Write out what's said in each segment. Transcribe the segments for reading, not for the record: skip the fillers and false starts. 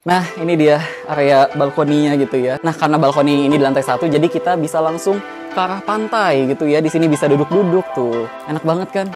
Nah, ini dia area balkoninya gitu ya. Nah, karena balkoni ini di lantai 1, jadi kita bisa langsung ke arah pantai gitu ya. Di sini bisa duduk-duduk tuh. Enak banget kan?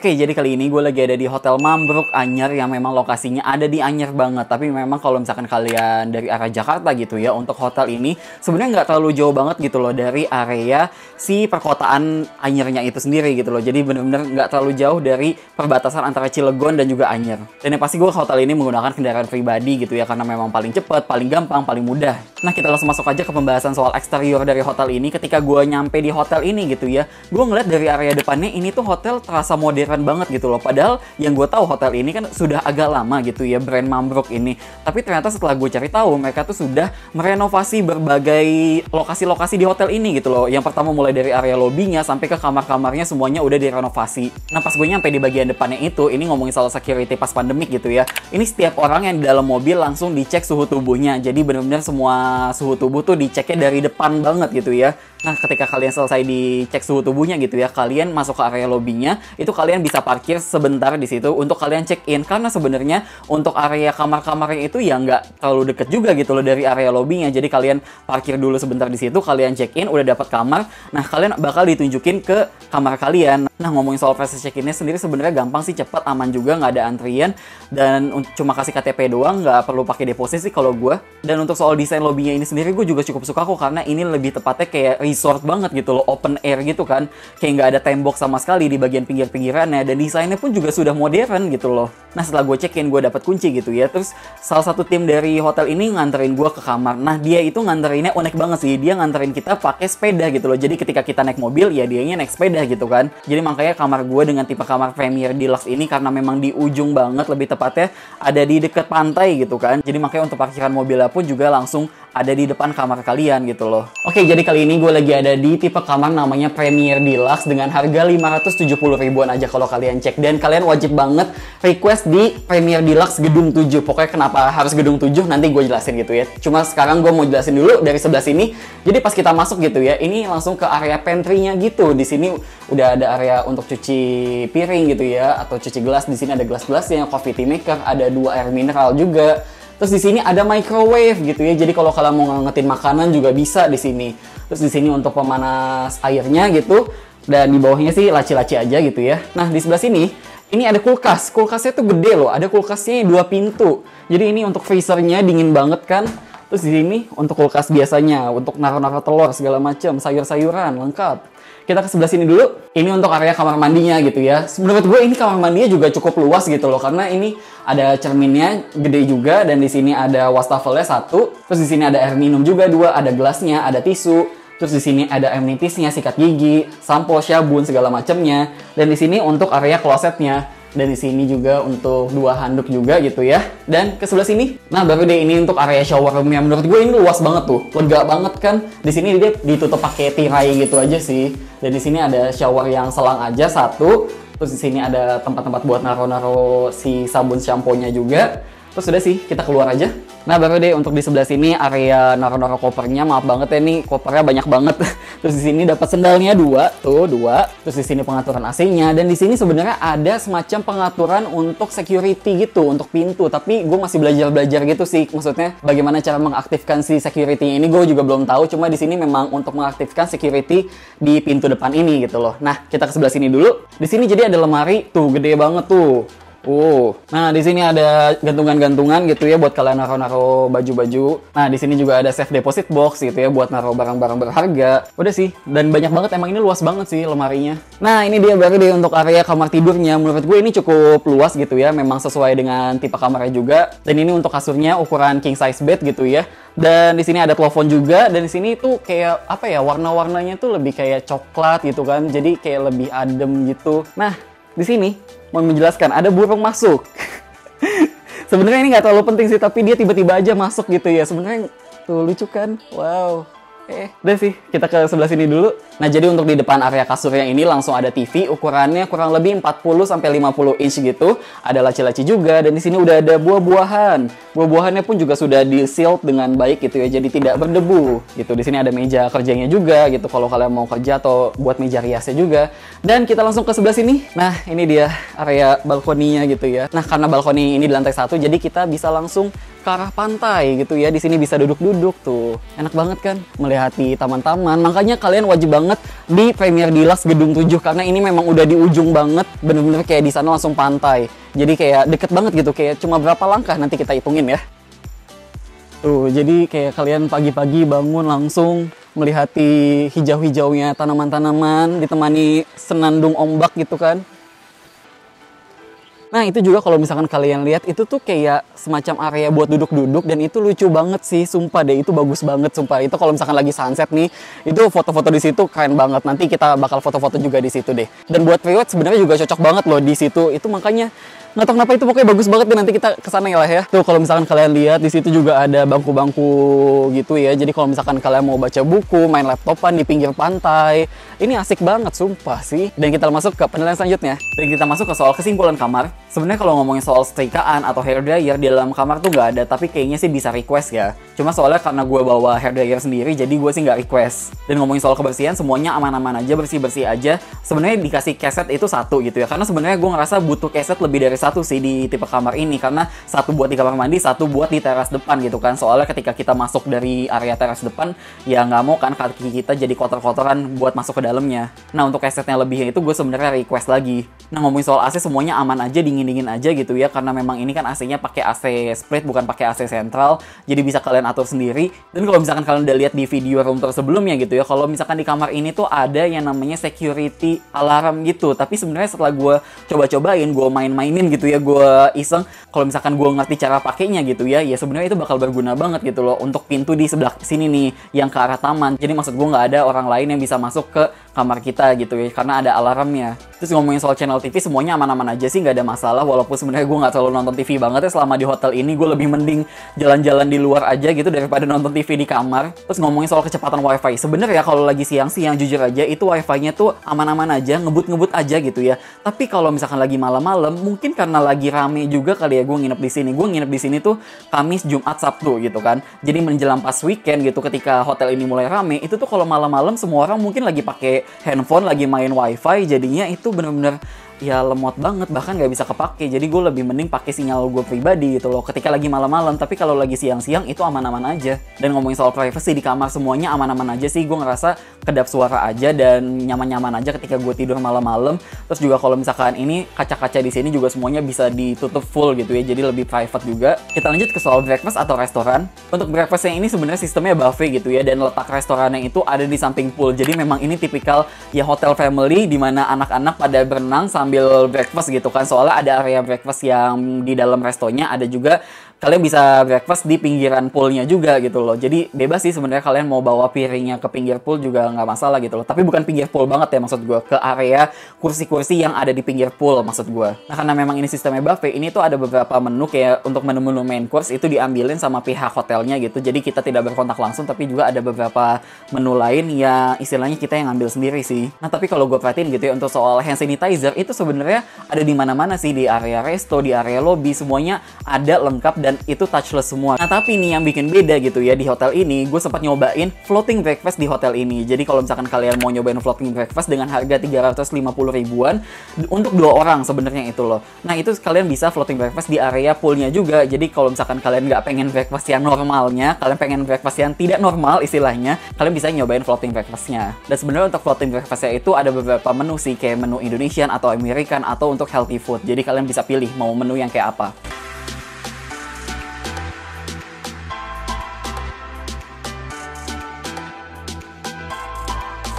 Oke, jadi kali ini gue lagi ada di Hotel Mambruk Anyer yang memang lokasinya ada di Anyer banget. Tapi memang kalau misalkan kalian dari arah Jakarta gitu ya, untuk hotel ini sebenarnya nggak terlalu jauh banget gitu loh dari area si perkotaan Anyernya itu sendiri gitu loh. Jadi bener-bener nggak terlalu jauh dari perbatasan antara Cilegon dan juga Anyer. Dan yang pasti gue ke hotel ini menggunakan kendaraan pribadi gitu ya, karena memang paling cepat, paling gampang, paling mudah. Nah, kita langsung masuk aja ke pembahasan soal eksterior dari hotel ini. Ketika gue nyampe di hotel ini gitu ya, gue ngeliat dari area depannya ini tuh hotel terasa modern banget gitu loh. Padahal yang gue tahu hotel ini kan sudah agak lama gitu ya, brand Mambruk ini. Tapi ternyata setelah gue cari tahu, mereka tuh sudah merenovasi berbagai lokasi-lokasi di hotel ini gitu loh. Yang pertama mulai dari area lobbynya sampai ke kamar-kamarnya semuanya udah direnovasi. Nah, pas gue nyampe di bagian depannya itu, ini ngomongin soal security pas pandemik gitu ya. Ini setiap orang yang di dalam mobil langsung dicek suhu tubuhnya. Jadi benar-benar semua suhu tubuh tuh diceknya dari depan banget gitu ya. Nah, ketika kalian selesai dicek suhu tubuhnya gitu ya, kalian masuk ke area lobbynya, itu kalian bisa parkir sebentar di situ untuk kalian check in. Karena sebenarnya untuk area kamar-kamarnya itu ya nggak terlalu deket juga gitu loh dari area lobbynya. Jadi kalian parkir dulu sebentar di situ, kalian check in, udah dapat kamar. Nah, kalian bakal ditunjukin ke kamar kalian. Nah, ngomongin soal proses check innya sendiri sebenarnya gampang sih, cepat, aman juga, nggak ada antrian. Dan cuma kasih KTP doang, nggak perlu pakai deposit sih kalau gue. Dan untuk soal desain lobbynya ini sendiri, gue juga cukup suka kok, karena ini lebih tepatnya kayak resort banget gitu loh, open air gitu kan, kayak nggak ada tembok sama sekali di bagian pinggir-pinggirannya, dan desainnya pun juga sudah modern gitu loh. Nah, setelah gue check in, gue dapat kunci gitu ya, terus salah satu tim dari hotel ini nganterin gue ke kamar. Nah, dia itu nganterinnya unik banget sih, dia nganterin kita pakai sepeda gitu loh. Jadi ketika kita naik mobil, ya dianya naik sepeda gitu kan. Jadi makanya kamar gue dengan tipe kamar Premier Deluxe ini, karena memang di ujung banget, lebih tepatnya ada di dekat pantai gitu kan. Jadi makanya untuk parkiran mobilnya pun juga langsung ada di depan kamar kalian gitu loh. Oke, jadi kali ini gue lagi ada di tipe kamar namanya Premier Deluxe dengan harga 570 ribuan aja kalau kalian cek. Dan kalian wajib banget request di Premier Deluxe gedung 7. Pokoknya kenapa harus gedung 7 nanti gue jelasin gitu ya. Cuma sekarang gue mau jelasin dulu dari sebelah sini. Jadi pas kita masuk gitu ya, ini langsung ke area pantry-nya gitu. Di sini udah ada area untuk cuci piring gitu ya, atau cuci gelas. Di sini ada gelas-gelasnya, coffee tea maker, ada 2 air mineral juga. Terus di sini ada microwave gitu ya. Jadi kalau kalian mau ngangetin makanan juga bisa di sini. Terus di sini untuk pemanas airnya gitu. Dan di bawahnya sih laci-laci aja gitu ya. Nah, di sebelah sini ini ada kulkas. Kulkasnya tuh gede loh. Ada kulkasnya 2 pintu. Jadi ini untuk freezernya dingin banget kan. Terus di sini untuk kulkas biasanya, untuk naruh-naruh telur segala macam, sayur-sayuran lengkap. Kita ke sebelah sini dulu. Ini untuk area kamar mandinya gitu ya. Menurut gue ini kamar mandinya juga cukup luas gitu loh, karena ini ada cerminnya gede juga, dan di sini ada wastafelnya 1. Terus di sini ada air minum juga 2, ada gelasnya, ada tisu. Terus di sini ada amenities-nya, sikat gigi, sampo, sabun segala macamnya. Dan di sini untuk area klosetnya. Dan di sini juga untuk 2 handuk juga gitu ya. Dan ke sebelah sini, nah baru deh ini untuk area shower room-nya. Menurut gue ini luas banget tuh, lega banget kan. Di sini dia ditutup pakai tirai gitu aja sih. Dan di sini ada shower yang selang aja 1. Terus di sini ada tempat-tempat buat naro-naro si sabun shampoo-nya juga. Terus udah sih, kita keluar aja. Nah, baru deh untuk di sebelah sini area naro-naro kopernya. Maaf banget ya nih, kopernya banyak banget. Terus di sini dapat sendalnya 2, tuh 2. Terus di sini pengaturan AC-nya, dan di sini sebenarnya ada semacam pengaturan untuk security gitu, untuk pintu. Tapi gue masih belajar-belajar gitu sih. Maksudnya bagaimana cara mengaktifkan si security ini gue juga belum tahu. Cuma di sini memang untuk mengaktifkan security di pintu depan ini gitu loh. Nah, kita ke sebelah sini dulu. Di sini jadi ada lemari tuh, gede banget tuh. Nah di sini ada gantungan-gantungan gitu ya buat kalian naruh-naruh baju-baju. Nah di sini juga ada safe deposit box gitu ya buat naruh barang-barang berharga. Udah sih, dan banyak banget, emang ini luas banget sih lemarinya. Nah ini dia baru deh untuk area kamar tidurnya. Menurut gue ini cukup luas gitu ya, memang sesuai dengan tipe kamarnya juga. Dan ini untuk kasurnya ukuran king size bed gitu ya. Dan di sini ada telepon juga, dan di sini tuh kayak apa ya, warna-warnanya tuh lebih kayak coklat gitu kan. Jadi kayak lebih adem gitu. Nah di sini mau menjelaskan, ada burung masuk. Sebenarnya ini nggak terlalu penting sih, tapi dia tiba-tiba aja masuk gitu ya. Sebenarnya tuh lucu kan? Wow. Udah sih, kita ke sebelah sini dulu. Nah, jadi untuk di depan area kasurnya ini langsung ada TV, ukurannya kurang lebih 40-50 inch gitu. Ada laci-laci juga, dan di sini udah ada buah-buahan. Buah-buahannya pun juga sudah di-sealed dengan baik gitu ya, jadi tidak berdebu gitu. Di sini ada meja kerjanya juga gitu, kalau kalian mau kerja atau buat meja riasnya juga. Dan kita langsung ke sebelah sini. Nah, ini dia area balkoninya gitu ya. Nah, karena balkoni ini di lantai 1, jadi kita bisa langsung ke arah pantai gitu ya. Di sini bisa duduk-duduk tuh. Enak banget kan melihati taman-taman. Makanya kalian wajib banget di Premier Deluxe Gedung 7 karena ini memang udah di ujung banget. Bener-bener kayak di sana langsung pantai. Jadi kayak deket banget gitu. Kayak cuma berapa langkah nanti kita hitungin ya. Tuh, jadi kayak kalian pagi-pagi bangun langsung melihati hijau-hijaunya tanaman-tanaman, ditemani senandung ombak gitu kan. Nah, itu juga kalau misalkan kalian lihat, itu tuh kayak semacam area buat duduk-duduk, dan itu lucu banget sih, sumpah deh, itu bagus banget, sumpah. Itu kalau misalkan lagi sunset nih, itu foto-foto di situ keren banget. Nanti kita bakal foto-foto juga di situ deh. Dan buat priwet sebenarnya juga cocok banget loh di situ. Itu makanya nggak tahu kenapa itu pokoknya bagus banget deh, nanti kita kesana ya lah ya. Tuh kalau misalkan kalian lihat di situ juga ada bangku-bangku gitu ya. Jadi kalau misalkan kalian mau baca buku, main laptopan di pinggir pantai, ini asik banget sumpah sih. Dan kita masuk ke penilaian selanjutnya. Dan kita masuk ke soal kesimpulan kamar. Sebenarnya kalau ngomongin soal setrikaan atau hair dryer di dalam kamar tuh nggak ada, tapi kayaknya sih bisa request ya. Cuma soalnya karena gue bawa hair dryer sendiri, jadi gue sih nggak request. Dan ngomongin soal kebersihan, semuanya aman-aman aja, bersih-bersih aja. Sebenarnya dikasih keset itu satu gitu ya, karena sebenarnya gue ngerasa butuh keset lebih dari satu sih di tipe kamar ini, karena satu buat di kamar mandi, satu buat di teras depan gitu kan. Soalnya ketika kita masuk dari area teras depan, ya nggak mau kan kaki kita jadi kotor-kotoran buat masuk ke dalamnya. Nah, untuk kesetnya lebihnya itu gue sebenarnya request lagi. Nah, ngomongin soal AC, semuanya aman aja, dingin-dingin aja gitu ya, karena memang ini kan AC-nya pakai AC split, bukan pakai AC sentral, jadi bisa kalian atur sendiri. Dan kalau misalkan kalian udah lihat di video room tour sebelumnya gitu ya, kalau misalkan di kamar ini tuh ada yang namanya security alarm gitu. Tapi sebenarnya setelah gue coba-cobain, gue main-mainin gitu ya, gue iseng, kalau misalkan gue ngerti cara pakainya gitu ya, ya sebenarnya itu bakal berguna banget gitu loh untuk pintu di sebelah sini nih yang ke arah taman. Jadi maksud gue nggak ada orang lain yang bisa masuk ke kamar kita gitu ya, karena ada alarmnya. Terus ngomongin soal channel TV, semuanya aman-aman aja sih, nggak ada masalah. Walaupun sebenarnya gue nggak terlalu nonton TV banget ya selama di hotel ini, gue lebih mending jalan-jalan di luar aja gitu daripada nonton TV di kamar. Terus ngomongin soal kecepatan wifi, sebenarnya kalau lagi siang-siang jujur aja itu wifi-nya tuh aman-aman aja, ngebut-ngebut aja gitu ya. Tapi kalau misalkan lagi malam-malam, mungkin karena lagi rame juga kali ya gue nginep di sini. Gue nginep di sini tuh Kamis, Jumat, Sabtu gitu kan. Jadi menjelang pas weekend gitu, ketika hotel ini mulai rame, itu tuh kalau malam-malam semua orang mungkin lagi pakai handphone, lagi main wifi, jadinya itu bener-bener ya lemot banget, bahkan nggak bisa kepake. Jadi gue lebih mending pakai sinyal gue pribadi gitu loh ketika lagi malam-malam. Tapi kalau lagi siang-siang itu aman-aman aja. Dan ngomongin soal privacy di kamar, semuanya aman-aman aja sih. Gue ngerasa kedap suara aja dan nyaman-nyaman aja ketika gue tidur malam-malam. Terus juga kalau misalkan ini kaca-kaca di sini juga semuanya bisa ditutup full gitu ya, jadi lebih private juga. Kita lanjut ke soal breakfast atau restoran. Untuk breakfastnya ini sebenarnya sistemnya buffet gitu ya, dan letak restorannya itu ada di samping pool. Jadi memang ini tipikal ya hotel family di mana anak-anak pada berenang sambil breakfast gitu kan. Soalnya ada area breakfast yang di dalam restonya, ada juga kalian bisa breakfast di pinggiran poolnya juga gitu loh. Jadi bebas sih sebenarnya, kalian mau bawa piringnya ke pinggir pool juga nggak masalah gitu loh. Tapi bukan pinggir pool banget ya maksud gue, ke area kursi-kursi yang ada di pinggir pool maksud gue. Nah, karena memang ini sistemnya buffet, ini tuh ada beberapa menu kayak untuk menu-menu main course itu diambilin sama pihak hotelnya gitu. Jadi kita tidak berkontak langsung, tapi juga ada beberapa menu lain ya istilahnya kita yang ngambil sendiri sih. Nah, tapi kalau gue perhatiin gitu ya, untuk soal hand sanitizer itu sebenarnya ada di mana-mana sih, di area resto, di area lobby, semuanya ada lengkap dan itu touchless semua. Nah, tapi nih yang bikin beda gitu ya di hotel ini, gue sempat nyobain floating breakfast di hotel ini. Jadi kalau misalkan kalian mau nyobain floating breakfast dengan harga 350 ribuan untuk 2 orang sebenarnya itu loh. Nah, itu kalian bisa floating breakfast di area poolnya juga. Jadi kalau misalkan kalian nggak pengen breakfast yang normalnya, kalian pengen breakfast yang tidak normal istilahnya, kalian bisa nyobain floating breakfastnya. Dan sebenarnya untuk floating breakfastnya itu ada beberapa menu sih, kayak menu Indonesian atau American atau untuk healthy food. Jadi kalian bisa pilih mau menu yang kayak apa.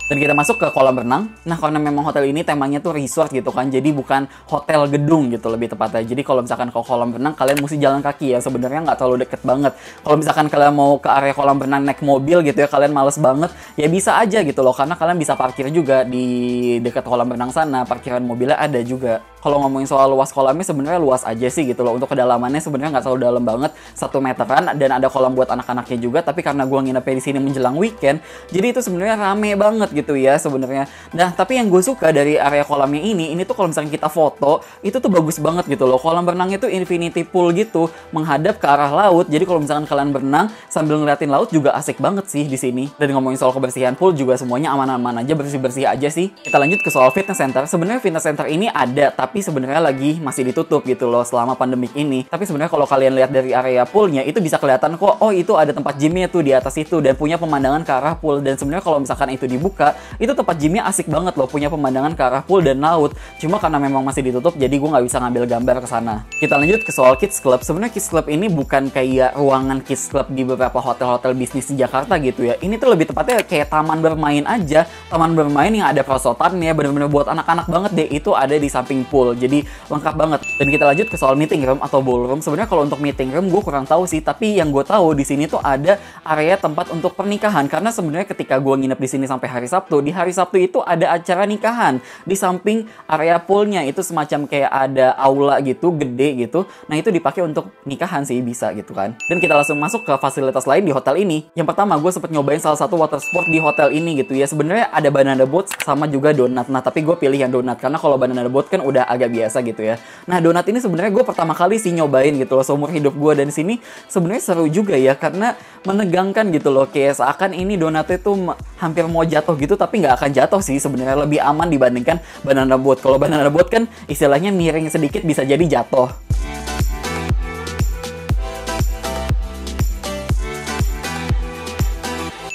Dan kita masuk ke kolam renang. Nah, karena memang hotel ini temanya tuh resort gitu kan, jadi bukan hotel gedung gitu lebih tepatnya. Jadi kalau misalkan ke kolam renang, kalian mesti jalan kaki ya, sebenarnya nggak terlalu deket banget. Kalau misalkan kalian mau ke area kolam renang naik mobil gitu ya, kalian males banget, ya bisa aja gitu loh, karena kalian bisa parkir juga di dekat kolam renang sana, parkiran mobilnya ada juga. Kalau ngomongin soal luas kolamnya sebenarnya luas aja sih gitu loh. Untuk kedalamannya sebenarnya nggak terlalu dalam banget, 1 meteran, dan ada kolam buat anak-anaknya juga. Tapi karena gue nginepnya di sini menjelang weekend, jadi itu sebenarnya rame banget gitu ya sebenarnya. Nah, tapi yang gue suka dari area kolamnya ini tuh kalau misalnya kita foto, itu tuh bagus banget gitu loh. Kolam berenangnya tuh infinity pool gitu, menghadap ke arah laut. Jadi kalau misalkan kalian berenang sambil ngeliatin laut juga asik banget sih di sini. Dan ngomongin soal kebersihan pool juga semuanya aman-aman aja, bersih-bersih aja sih. Kita lanjut ke soal fitness center. Sebenarnya fitness center ini ada, tapi sebenarnya lagi masih ditutup gitu loh selama pandemik ini. Tapi sebenarnya kalau kalian lihat dari area poolnya itu bisa kelihatan kok, oh itu ada tempat gymnya tuh di atas itu dan punya pemandangan ke arah pool. Dan sebenarnya kalau misalkan itu dibuka, itu tempat gymnya asik banget loh, punya pemandangan ke arah pool dan laut. Cuma karena memang masih ditutup, jadi gue nggak bisa ngambil gambar ke sana. Kita lanjut ke soal kids club. Sebenarnya kids club ini bukan kayak ruangan kids club di beberapa hotel-hotel bisnis di Jakarta gitu ya. Ini tuh lebih tepatnya kayak taman bermain aja, taman bermain yang ada perosotannya, bener-bener buat anak-anak banget deh. Itu ada di samping pool, jadi lengkap banget. Dan kita lanjut ke soal meeting room atau ballroom. Sebenarnya kalau untuk meeting room gue kurang tahu sih, tapi yang gue tahu di sini tuh ada area tempat untuk pernikahan. Karena sebenarnya ketika gue nginep di sini sampai hari Sabtu, di hari Sabtu itu ada acara nikahan di samping area poolnya. Itu semacam kayak ada aula gitu, gede gitu. Nah itu dipakai untuk nikahan sih, bisa gitu kan. Dan kita langsung masuk ke fasilitas lain di hotel ini. Yang pertama, gue sempet nyobain salah satu water sport di hotel ini gitu ya. Sebenarnya ada banana boat sama juga donat. Nah tapi gue pilih yang donat karena kalau banana boat kan udah agak biasa gitu ya. Nah donat ini sebenarnya gue pertama kali sih nyobain gitu loh seumur hidup gue, dan di sini sebenarnya seru juga ya karena menegangkan gitu loh, kayak seakan ini donatnya tuh hampir mau jatuh gitu, tapi nggak akan jatuh sih, sebenarnya lebih aman dibandingkan banana boat. Kalau banana boat kan istilahnya miring sedikit bisa jadi jatuh.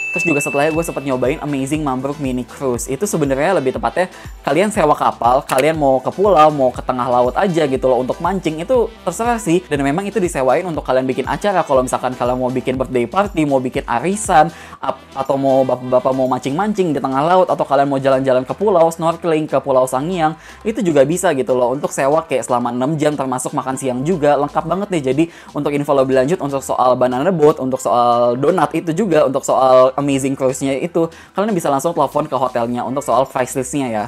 Terus juga setelahnya gue sempat nyobain Amazing Mambruk Mini Cruise. Itu sebenarnya lebih tepatnya kalian sewa kapal, kalian mau ke pulau, mau ke tengah laut aja gitu loh untuk mancing, itu terserah sih. Dan memang itu disewain untuk kalian bikin acara. Kalau misalkan kalian mau bikin birthday party, mau bikin arisan, atau mau bapak-bapak mau mancing-mancing di tengah laut, atau kalian mau jalan-jalan ke pulau, snorkeling ke Pulau Sangiang, itu juga bisa gitu loh untuk sewa kayak selama 6 jam termasuk makan siang juga. Lengkap banget nih. Jadi untuk info lebih lanjut untuk soal banana boat, untuk soal donat itu juga, untuk soal Amazing Cruise-nya itu, kalian bisa langsung telepon ke hotelnya untuk soal price list-nya ya.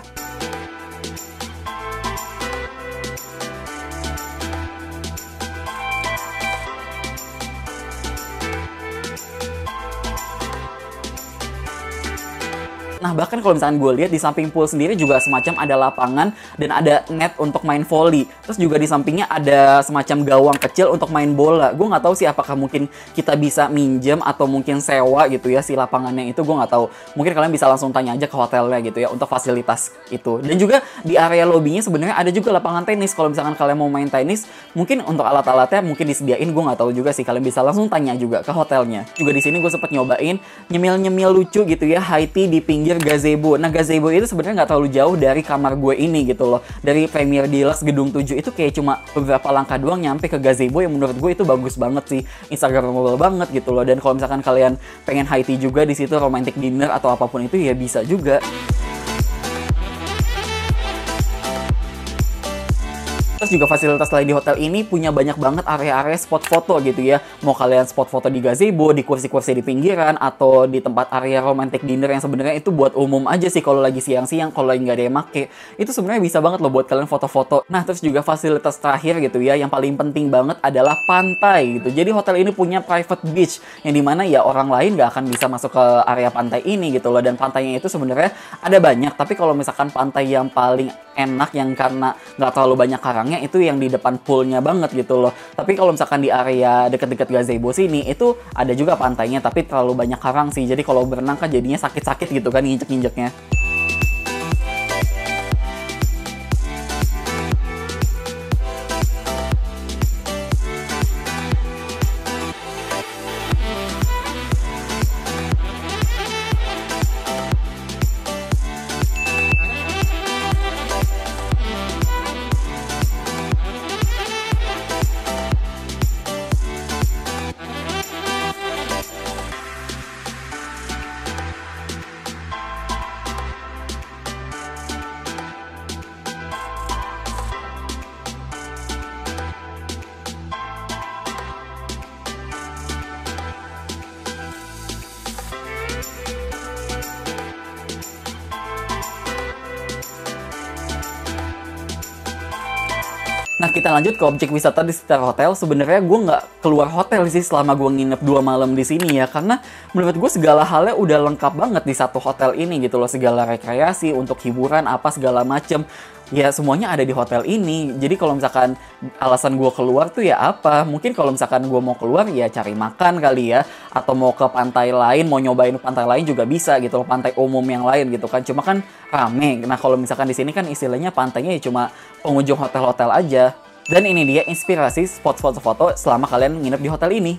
Nah, bahkan kalau misalkan gue lihat di samping pool sendiri juga semacam ada lapangan dan ada net untuk main volley. Terus juga di sampingnya ada semacam gawang kecil untuk main bola. Gue nggak tahu sih apakah mungkin kita bisa minjem atau mungkin sewa gitu ya si lapangannya itu, gue nggak tahu. Mungkin kalian bisa langsung tanya aja ke hotelnya gitu ya untuk fasilitas itu. Dan juga di area lobbynya sebenarnya ada juga lapangan tenis. Kalau misalkan kalian mau main tenis, mungkin untuk alat-alatnya mungkin disediain. Gue nggak tahu juga sih. Kalian bisa langsung tanya juga ke hotelnya. Juga di sini gue sempet nyobain nyemil-nyemil lucu gitu ya, high tea di pinggir gazebo. Nah, gazebo itu sebenarnya nggak terlalu jauh dari kamar gue ini gitu loh. Dari Premier Deluxe Gedung 7 itu kayak cuma beberapa langkah doang nyampe ke gazebo, yang menurut gue itu bagus banget sih. Instagramable banget gitu loh. Dan kalau misalkan kalian pengen high tea juga di situ, romantic dinner atau apapun itu ya bisa juga. Terus juga fasilitas lain di hotel ini punya banyak banget area-area spot foto gitu ya. Mau kalian spot foto di gazebo, di kursi-kursi di pinggiran, atau di tempat area romantic dinner yang sebenarnya itu buat umum aja sih kalau lagi siang-siang, kalau lagi nggak ada yang make. Itu sebenarnya bisa banget loh buat kalian foto-foto. Nah, terus juga fasilitas terakhir gitu ya, yang paling penting banget adalah pantai gitu. Jadi hotel ini punya private beach, yang dimana ya orang lain nggak akan bisa masuk ke area pantai ini gitu loh. Dan pantainya itu sebenarnya ada banyak, tapi kalau misalkan pantai yang paling enak yang karena nggak terlalu banyak karangnya itu yang di depan poolnya banget gitu loh. Tapi kalau misalkan di area deket-deket gazebo sini itu ada juga pantainya, tapi terlalu banyak karang sih. Jadi kalau berenang kan jadinya sakit-sakit gitu kan nginjek-nginjeknya. Nah, kita lanjut ke objek wisata di sekitar hotel. Sebenarnya gue nggak keluar hotel sih selama gue nginep 2 malam di sini ya. Karena menurut gue segala halnya udah lengkap banget di satu hotel ini gitu loh. Segala rekreasi, untuk hiburan, apa segala macem. Ya semuanya ada di hotel ini. Jadi kalau misalkan alasan gue keluar tuh ya apa? Mungkin kalau misalkan gue mau keluar ya cari makan kali ya. Atau mau ke pantai lain, mau nyobain pantai lain juga bisa gitu loh. Pantai umum yang lain gitu kan. Cuma kan rame. Nah kalau misalkan di sini kan istilahnya pantainya ya cuma pengunjung hotel-hotel aja. Dan ini dia inspirasi spot foto-foto selama kalian nginep di hotel ini.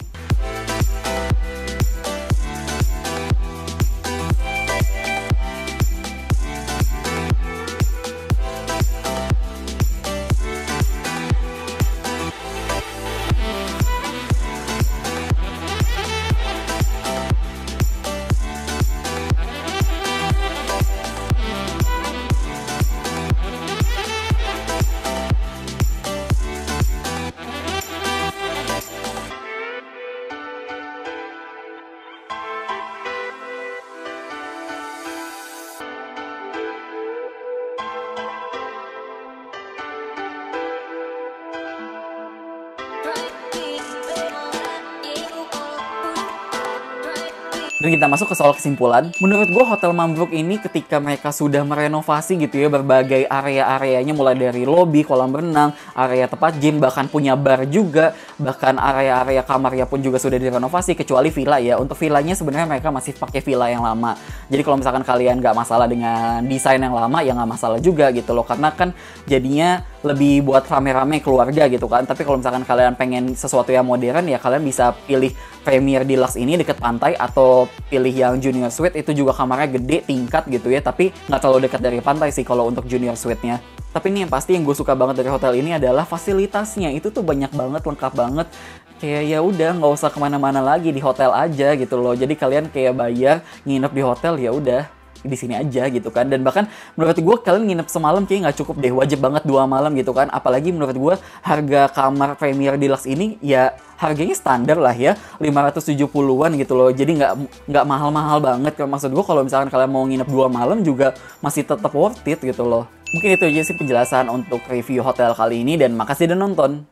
Dan kita masuk ke soal kesimpulan. Menurut gue Hotel Mambruk ini ketika mereka sudah merenovasi gitu ya berbagai area-areanya, mulai dari lobi, kolam renang, area tempat gym, bahkan punya bar juga, bahkan area-area kamarnya pun juga sudah direnovasi kecuali villa ya. Untuk villanya sebenarnya mereka masih pakai villa yang lama. Jadi kalau misalkan kalian nggak masalah dengan desain yang lama ya nggak masalah juga gitu loh. Karena kan jadinya lebih buat rame-rame keluarga gitu kan. Tapi kalau misalkan kalian pengen sesuatu yang modern ya kalian bisa pilih Premier Deluxe ini deket pantai, atau pilih yang Junior Suite itu juga kamarnya gede tingkat gitu ya, tapi nggak terlalu dekat dari pantai sih kalau untuk Junior Suite-nya. Tapi ini yang pasti yang gue suka banget dari hotel ini adalah fasilitasnya. Itu tuh banyak banget, lengkap banget. Kayak ya udah nggak usah kemana-mana lagi, di hotel aja gitu loh. Jadi kalian kayak bayar nginep di hotel ya udah di sini aja gitu kan. Dan bahkan menurut gue kalian nginep semalam kayak nggak cukup deh, wajib banget 2 malam gitu kan. Apalagi menurut gue harga kamar Premier Deluxe ini ya harganya standar lah ya, 570-an gitu loh. Jadi nggak mahal-mahal banget. Maksud gue kalau misalkan kalian mau nginep 2 malam juga masih tetap worth it gitu loh. Mungkin itu aja sih penjelasan untuk review hotel kali ini, dan makasih udah nonton.